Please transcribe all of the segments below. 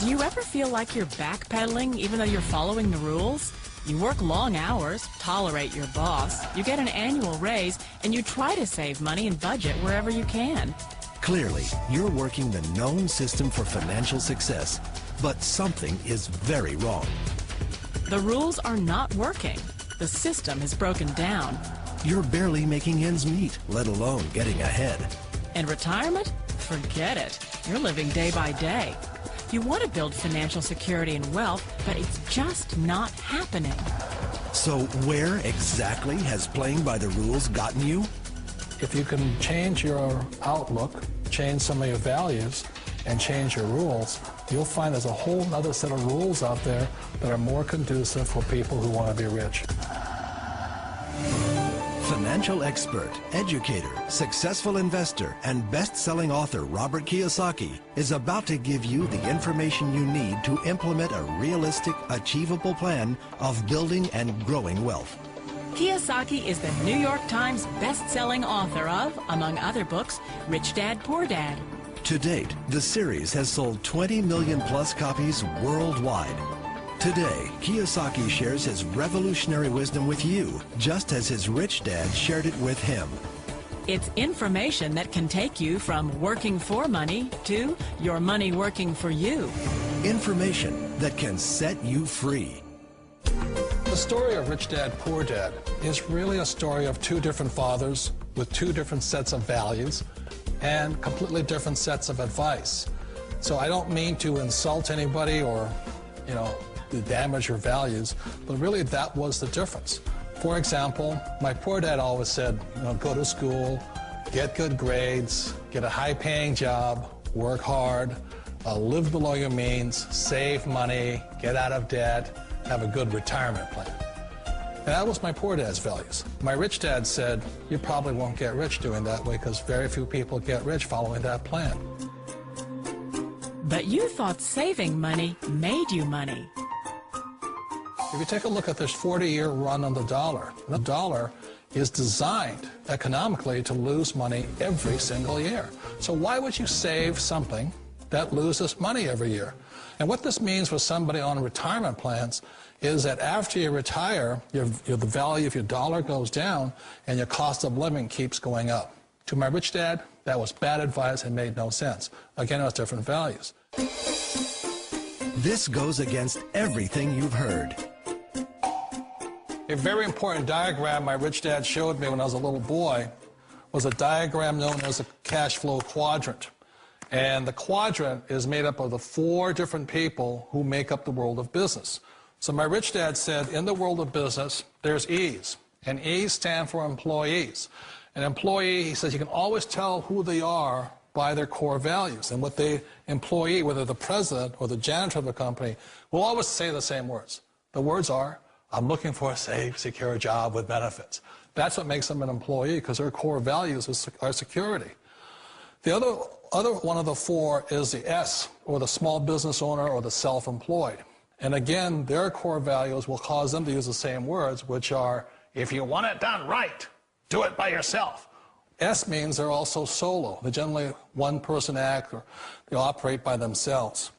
Do you ever feel like you're backpedaling even though you're following the rules? You work long hours, tolerate your boss, you get an annual raise, and you try to save money and budget wherever you can. Clearly, you're working the known system for financial success, but something is very wrong. The rules are not working. The system is broken down. You're barely making ends meet, let alone getting ahead. And retirement? Forget it. You're living day by day. You want to build financial security and wealth, but it's just not happening. So where exactly has playing by the rules gotten you? If you can change your outlook, change some of your values, and change your rules, you'll find there's a whole other set of rules out there that are more conducive for people who want to be rich. Financial expert, educator, successful investor, and best-selling author Robert Kiyosaki is about to give you the information you need to implement a realistic, achievable plan of building and growing wealth. Kiyosaki is the New York Times best-selling author of, among other books, Rich Dad, Poor Dad. To date, the series has sold 20 million plus copies worldwide. Today, Kiyosaki shares his revolutionary wisdom with you, just as his rich dad shared it with him. It's information that can take you from working for money to your money working for you. Information that can set you free. The story of Rich Dad, Poor Dad is really a story of two different fathers with two different sets of values and completely different sets of advice. So I don't mean to insult anybody or, to damage your values, but really that was the difference. For example, my poor dad always said, go to school, get good grades, get a high-paying job, work hard, live below your means, save money, get out of debt, have a good retirement plan. And that was my poor dad's values. My rich dad said, you probably won't get rich doing that way because very few people get rich following that plan. But you thought saving money made you money. If you take a look at this 40-year run on the dollar is designed economically to lose money every single year. So why would you save something that loses money every year? And what this means for somebody on retirement plans is that after you retire, the value of your dollar goes down and your cost of living keeps going up. To my rich dad, that was bad advice and made no sense. Again, it was different values. This goes against everything you've heard. A very important diagram my rich dad showed me when I was a little boy was a diagram known as a cash flow quadrant. And the quadrant is made up of the four different people who make up the world of business. So my rich dad said, in the world of business, there's E's. And E's stand for employees. An employee, he says, you can always tell who they are by their core values. And what the employee, whether the president or the janitor of the company, will always say the same words. The words are, I'm looking for a safe, secure job with benefits. That's what makes them an employee, because their core values are security. The other one of the four is the S, or the small business owner or the self-employed. And again, their core values will cause them to use the same words, which are, if you want it done right, do it by yourself. S means they're also solo. They're generally one-person act, or they operate by themselves.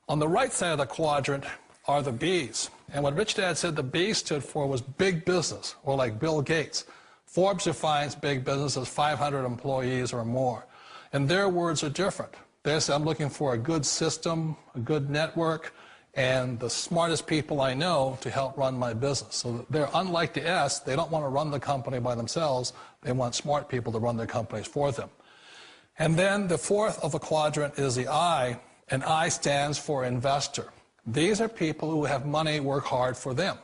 On the right side of the quadrant are the B's. And what Rich Dad said the B stood for was big business, or like Bill Gates. Forbes defines big business as 500 employees or more. And their words are different. They say, I'm looking for a good system, a good network, and the smartest people I know to help run my business. So they're unlike the S. They don't want to run the company by themselves. They want smart people to run their companies for them. And then the fourth of a quadrant is the I, and I stands for investor. These are people who have money work hard for them.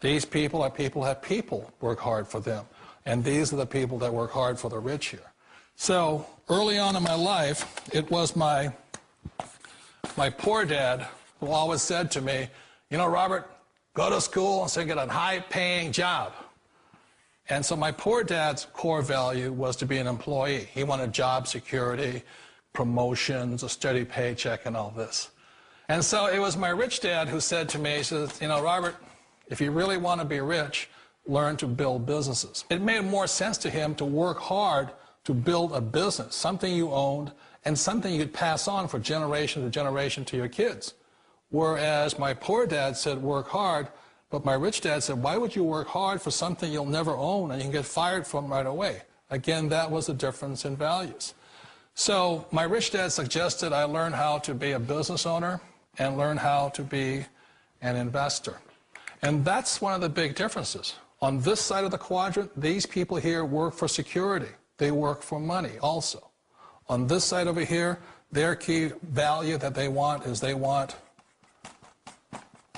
These people are people who have people work hard for them. And these are the people that work hard for the rich here. So early on in my life, it was my poor dad who always said to me, Robert, go to school and so get a high-paying job. And so my poor dad's core value was to be an employee. He wanted job security, promotions, a steady paycheck, and all this. And so it was my rich dad who said to me, he says, Robert, if you really want to be rich, learn to build businesses. It made more sense to him to work hard to build a business, something you owned, and something you'd pass on for generation to generation to your kids. Whereas my poor dad said, work hard, but my rich dad said, why would you work hard for something you'll never own and you can get fired from right away? Again, that was a difference in values. So my rich dad suggested I learn how to be a business owner and learn how to be an investor. And that's one of the big differences. On this side of the quadrant, these people here work for security. They work for money also. On this side over here, their key value that they want is they want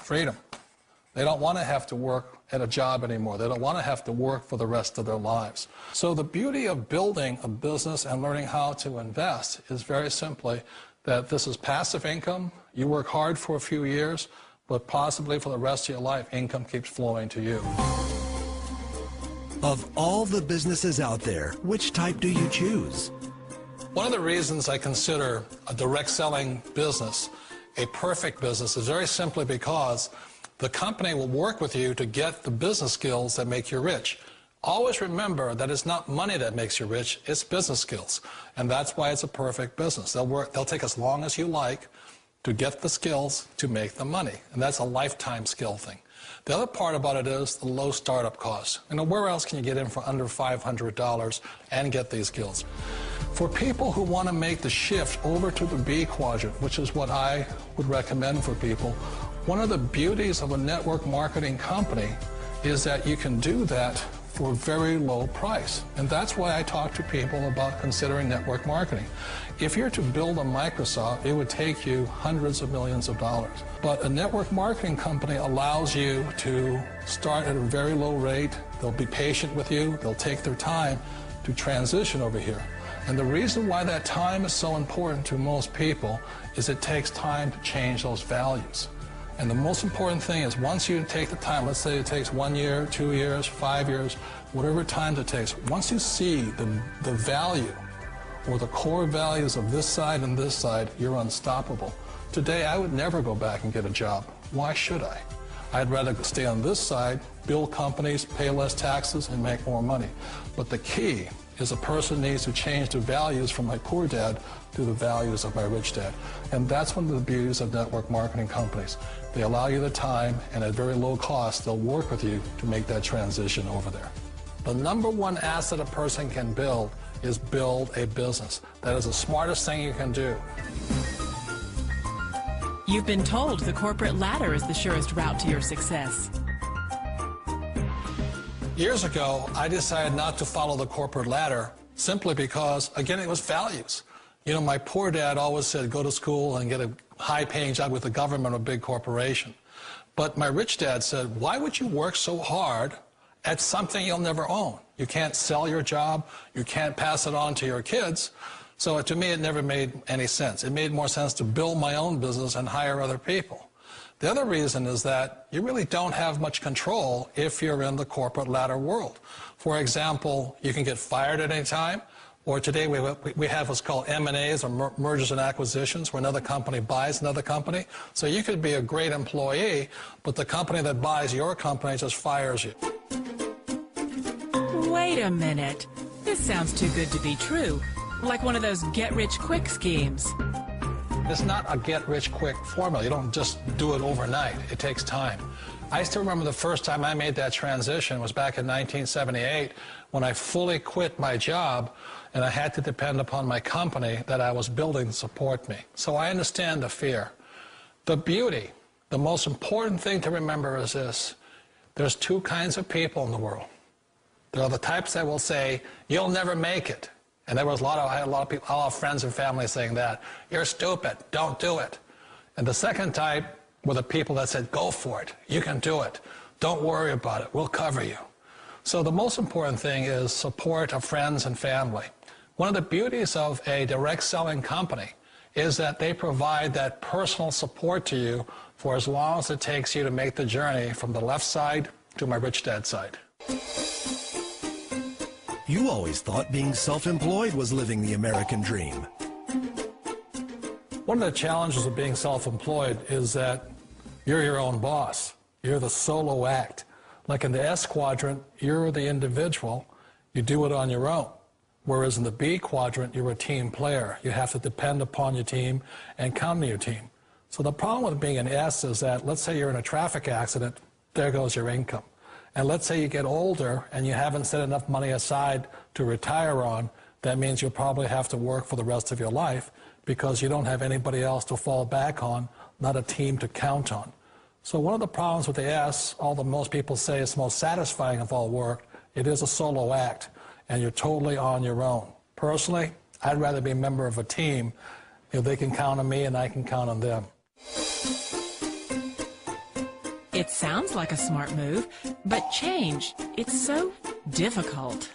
freedom. They don't want to have to work at a job anymore. They don't want to have to work for the rest of their lives. So the beauty of building a business and learning how to invest is very simply that this is passive income. You work hard for a few years, but possibly for the rest of your life, income keeps flowing to you. Of all the businesses out there, which type do you choose? One of the reasons I consider a direct selling business a perfect business is very simply because the company will work with you to get the business skills that make you rich. Always remember that it's not money that makes you rich, it's business skills. And that's why it's a perfect business. They'll take as long as you like to get the skills to make the money. And that's a lifetime skill thing. The other part about it is the low startup cost. You know, where else can you get in for under $500 and get these skills? For people who want to make the shift over to the B quadrant, which is what I would recommend for people, one of the beauties of a network marketing company is that you can do that for a very low price. And that's why I talk to people about considering network marketing. If you're to build a Microsoft, it would take you hundreds of millions of dollars. But a network marketing company allows you to start at a very low rate. They'll be patient with you. They'll take their time to transition over here. And the reason why that time is so important to most people is it takes time to change those values. And the most important thing is once you take the time, let's say it takes 1 year, 2 years, 5 years, whatever time it takes, once you see the value or the core values of this side and this side, you're unstoppable. Today, I would never go back and get a job. Why should I? I'd rather stay on this side, build companies, pay less taxes, and make more money. But the key is a person needs to change the values from my poor dad to the values of my rich dad. And that's one of the beauties of network marketing companies. They allow you the time, and at very low cost, they'll work with you to make that transition over there. The number one asset a person can build is build a business. That is the smartest thing you can do. You've been told the corporate ladder is the surest route to your success. Years ago, I decided not to follow the corporate ladder simply because, again, it was values. You know, my poor dad always said, go to school and get a high-paying job with the government or a big corporation. But my rich dad said, why would you work so hard at something you'll never own? You can't sell your job. You can't pass it on to your kids. So to me, it never made any sense. It made more sense to build my own business and hire other people. The other reason is that you really don't have much control if you're in the corporate ladder world. For example, you can get fired at any time, or today we have what's called M&As, or mergers and acquisitions, where another company buys another company. So you could be a great employee, but the company that buys your company just fires you. Wait a minute. This sounds too good to be true. Like one of those get-rich-quick schemes. It's not a get-rich-quick formula. You don't just do it overnight. It takes time. I still remember the first time I made that transition was back in 1978 when I fully quit my job and I had to depend upon my company that I was building to support me. So I understand the fear. The beauty, the most important thing to remember is this. There's two kinds of people in the world. There are the types that will say, you'll never make it. And I had a lot of people, all friends and family saying that. You're stupid. Don't do it. And the second type were the people that said, go for it. You can do it. Don't worry about it. We'll cover you. So the most important thing is support of friends and family. One of the beauties of a direct selling company is that they provide that personal support to you for as long as it takes you to make the journey from the left side to my rich dad side. You always thought being self-employed was living the American dream. One of the challenges of being self-employed is that you're your own boss. You're the solo act. Like in the S quadrant, you're the individual. You do it on your own. Whereas in the B quadrant, you're a team player. You have to depend upon your team and count on your team. So the problem with being an S is that, let's say you're in a traffic accident, there goes your income. And let's say you get older and you haven't set enough money aside to retire on, that means you'll probably have to work for the rest of your life because you don't have anybody else to fall back on, not a team to count on. So one of the problems with the S, although most people say it's the most satisfying of all work, it is a solo act, and you're totally on your own. Personally, I'd rather be a member of a team. They can count on me and I can count on them. It sounds like a smart move, but change, it's so difficult.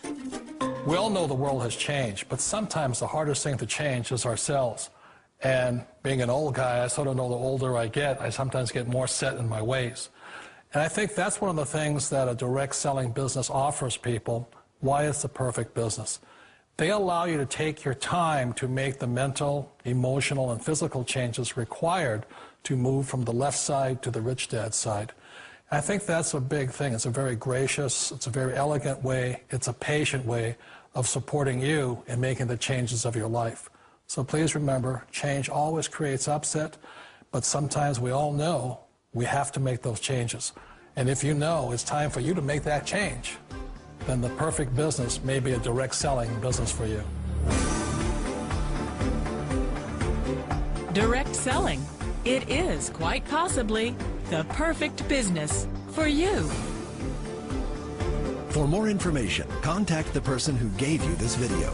We all know the world has changed, but sometimes the hardest thing to change is ourselves. And being an old guy, I sort of know the older I get, I sometimes get more set in my ways. And I think that's one of the things that a direct selling business offers people, why it's the perfect business. They allow you to take your time to make the mental, emotional, and physical changes required to move from the left side to the rich dad side. I think that's a big thing. It's a very gracious, it's a very elegant way, it's a patient way of supporting you in making the changes of your life. So please remember, change always creates upset, but sometimes we all know we have to make those changes. And if you know it's time for you to make that change, then the perfect business may be a direct selling business for you. Direct selling. It is quite possibly the perfect business for you. For more information, contact the person who gave you this video.